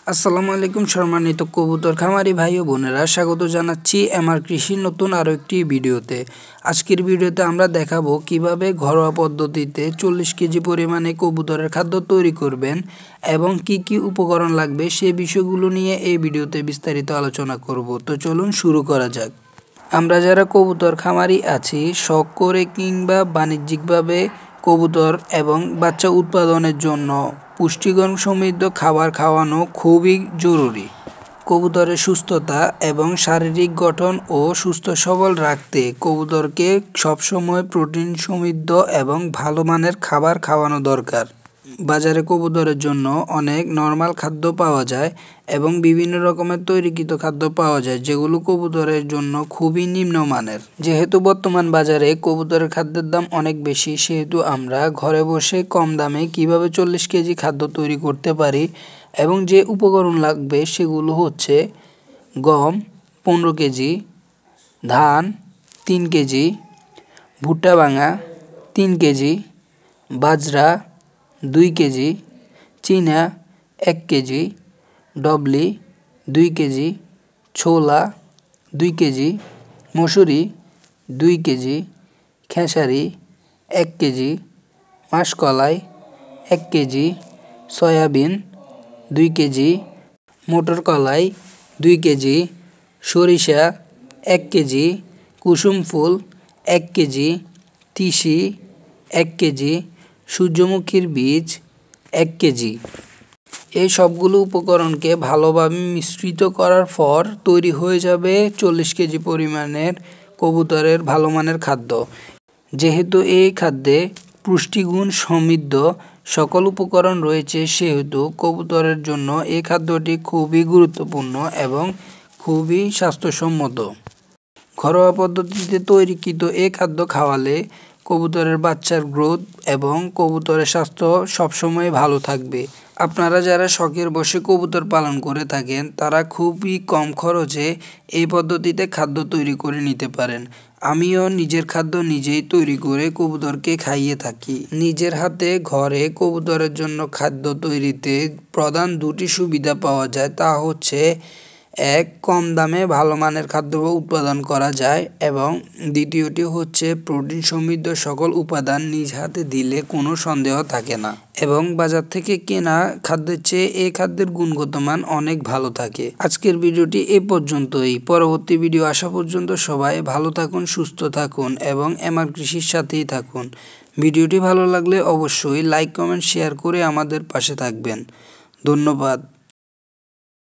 আসসালামু আলাইকুম সম্মানিত কবুতর খামারি ভাই ও বোনেরা, স্বাগত জানাচ্ছি আমার কৃষির নতুন আরও একটি ভিডিওতে। আজকের ভিডিওতে আমরা দেখাবো কিভাবে ঘরোয়া পদ্ধতিতে 40 কেজি পরিমাণে কবুতরের খাদ্য তৈরি করবেন এবং কি কি উপকরণ লাগবে সে বিষয়গুলো নিয়ে এই ভিডিওতে বিস্তারিত আলোচনা করব। তো চলুন শুরু করা যাক। আমরা যারা কবুতর খামারি আছি, শখ করে কিংবা বাণিজ্যিকভাবে কবুতর এবং বাচ্চা উৎপাদনের জন্য পুষ্টিগুণ সমৃদ্ধ খাবার খাওয়ানো খুবই জরুরি। কবুতরের সুস্থতা এবং শারীরিক গঠন ও সুস্থ সবল রাখতে কবুতরকে সবসময় প্রোটিন সমৃদ্ধ এবং ভালো মানের খাবার খাওয়ানো দরকার। বাজারে কবুতরের জন্য অনেক নর্মাল খাদ্য পাওয়া যায় এবং বিভিন্ন রকমের তৈরিকৃত খাদ্য পাওয়া যায়, যেগুলো কবুতরের জন্য খুবই নিম্নমানের। যেহেতু বর্তমান বাজারে কবুতরের খাদ্যের দাম অনেক বেশি, সেহেতু আমরা ঘরে বসে কম দামে কিভাবে 40 কেজি খাদ্য তৈরি করতে পারি এবং যে উপকরণ লাগবে সেগুলো হচ্ছে গম 15 কেজি, ধান 3 কেজি, ভুট্টা ভাঙা 3 কেজি, বাজরা 2 কেজি, চীনা 1 কেজি, ডবলি 2 কেজি, ছোলা 2 কেজি, মসুরি 2 কেজি, খেসারি 1 কেজি, মাসকলাই 1 কেজি, সয়াবিন 2 কেজি, মটর কলাই 2 কেজি, সরিষা 1 কেজি, কুসুম ফুল 1 কেজি, তিসি 1 কেজি, সূর্যমুখীর বীজ 1 কেজি। এই সবগুলো উপকরণকে ভালোভাবে মিশ্রিত করার পর তৈরি হয়ে যাবে 40 কেজি পরিমাণের কবুতরের ভালো মানের খাদ্য। যেহেতু এই খাদ্যে পুষ্টিগুণ সমৃদ্ধ সকল উপকরণ রয়েছে, সেহেতু কবুতরের জন্য এই খাদ্যটি খুবই গুরুত্বপূর্ণ এবং খুবই স্বাস্থ্যসম্মত। ঘরোয়া পদ্ধতিতে তৈরিকৃত এই খাদ্য খাওয়ালে কবুতরের বাচ্চার গ্রোথ এবং কবুতরের স্বাস্থ্য সবসময় ভালো থাকবে। আপনারা যারা শখের বশে কবুতর পালন করে থাকেন, তারা খুবই কম খরচে এই পদ্ধতিতে খাদ্য তৈরি করে নিতে পারেন। আমিও নিজের খাদ্য নিজেই তৈরি করে কবুতরকে খাইয়ে থাকি। নিজের হাতে ঘরে কবুতরের জন্য খাদ্য তৈরিতে প্রধান দুটি সুবিধা পাওয়া যায়, তা হচ্ছে এক, কম দামে ভালো মানের খাদ্য উৎপাদন করা যায় এবং দ্বিতীয়টি হচ্ছে প্রোটিন সমৃদ্ধ সকল উপাদান নিজ হাতে দিলে কোনো সন্দেহ থাকে না এবং বাজার থেকে কেনা খাদ্যের চেয়ে এই খাদ্যের গুণগত মান অনেক ভালো থাকে। আজকের ভিডিওটি এ পর্যন্তই। পরবর্তী ভিডিও আসা পর্যন্ত সবাই ভালো থাকুন, সুস্থ থাকুন এবং আমার কৃষির সাথেই থাকুন। ভিডিওটি ভালো লাগলে অবশ্যই লাইক, কমেন্ট, শেয়ার করে আমাদের পাশে থাকবেন। ধন্যবাদ।